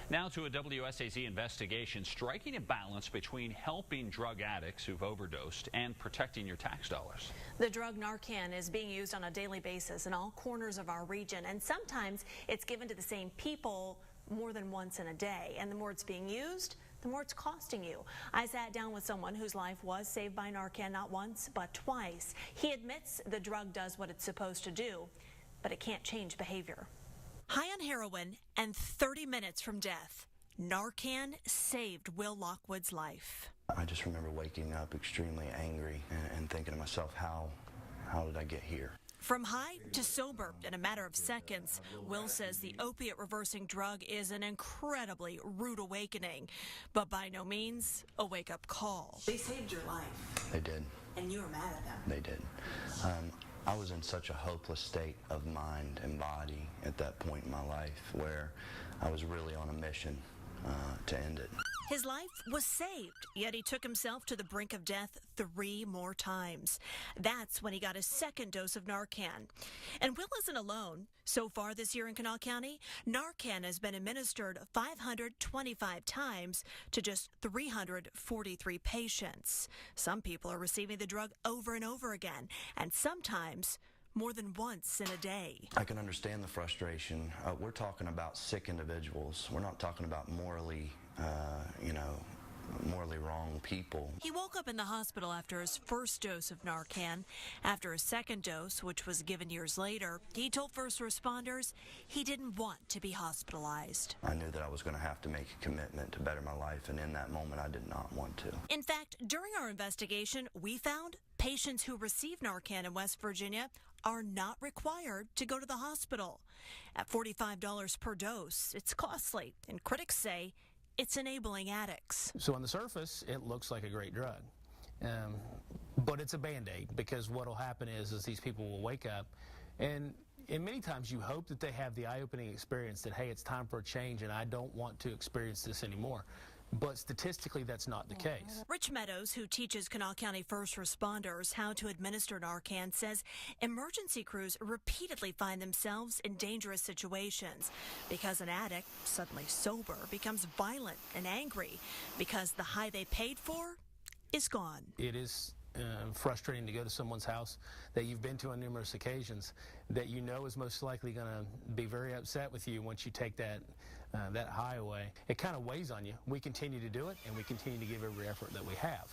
Now to a WSAZ investigation striking a balance between helping drug addicts who've overdosed and protecting your tax dollars. The drug Narcan is being used on a daily basis in all corners of our region, and sometimes it's given to the same people more than once in a day. And the more it's being used, the more it's costing you. I sat down with someone whose life was saved by Narcan not once, but twice. He admits the drug does what it's supposed to do, but it can't change behavior. High on heroin and 30 minutes from death, Narcan saved Will Lockwood's life. I just remember waking up extremely angry and thinking to myself, how did I get here? From high to sober in a matter of seconds, Will says the opiate reversing drug is an incredibly rude awakening, but by no means a wake-up call. They saved your life. They did. And you were mad at them. They did. I was in such a hopeless state of mind and body at that point in my life where I was really on a mission to end it. His life was saved, yet he took himself to the brink of death 3 more times. That's when he got his second dose of Narcan. And Will isn't alone. So far this year in Kanawha County, Narcan has been administered 525 times to just 343 patients. Some people are receiving the drug over and over again, and sometimes more than once in a day. I can understand the frustration. We're talking about sick individuals. We're not talking about morally wrong people. He woke up in the hospital after his first dose of Narcan. After his second dose, which was given years later, he told first responders he didn't want to be hospitalized. I knew that I was going to have to make a commitment to better my life, and in that moment, I did not want to. In fact, during our investigation, we found patients who receive Narcan in West Virginia are not required to go to the hospital. At $45 per dose, it's costly, and critics say it's enabling addicts. So on the surface, it looks like a great drug, but it's a Band-Aid, because what will happen is these people will wake up, and many times you hope that they have the eye-opening experience that, hey, it's time for a change and I don't want to experience this anymore. But statistically, that's not the case. Rich Meadows, who teaches Kanawha County first responders how to administer Narcan, says emergency crews repeatedly find themselves in dangerous situations because an addict, suddenly sober, becomes violent and angry because the high they paid for is gone. It is frustrating to go to someone's house that you've been to on numerous occasions that you know is most likely going to be very upset with you once you take that high away. It kind of weighs on you. We continue to do it, and we continue to give every effort that we have.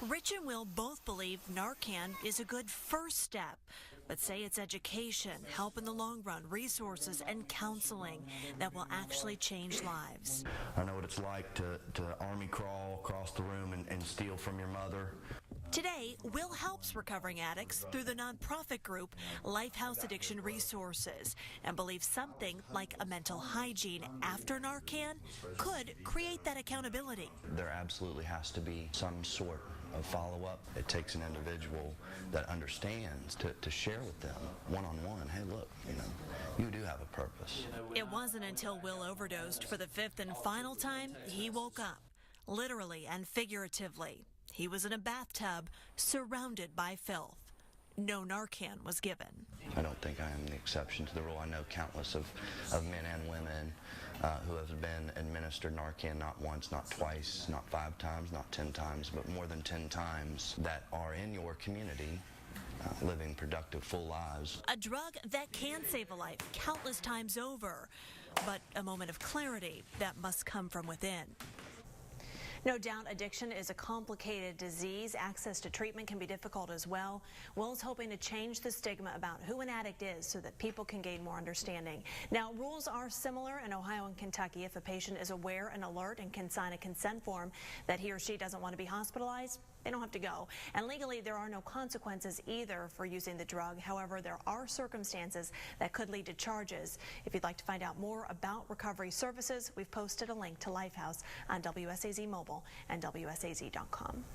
Rich and Will both believe Narcan is a good first step, but say it's education, help in the long run, resources, and counseling that will actually change lives. I know what it's like to army crawl across the room and steal from your mother. Today, Will helps recovering addicts through the nonprofit group Lifehouse Addiction Resources and believes something like a mental hygiene after Narcan could create that accountability. There absolutely has to be some sort of follow-up. It takes an individual that understands to share with them one-on-one, hey, look, you do have a purpose. It wasn't until Will overdosed for the 5th and final time he woke up, literally and figuratively. He was in a bathtub surrounded by filth. No Narcan was given. I don't think I am the exception to the rule. I know countless of men and women who have been administered Narcan not once, not twice, not 5 times, not 10 times, but more than 10 times that are in your community living productive, full lives. A drug that can save a life countless times over, but a moment of clarity that must come from within. No doubt addiction is a complicated disease. Access to treatment can be difficult as well. Will's hoping to change the stigma about who an addict is so that people can gain more understanding. Now, rules are similar in Ohio and Kentucky. If a patient is aware and alert and can sign a consent form that he or she doesn't want to be hospitalized, they don't have to go. And legally, there are no consequences either for using the drug. However, there are circumstances that could lead to charges. If you'd like to find out more about recovery services, we've posted a link to Lifehouse on WSAZ Mobile and WSAZ.com.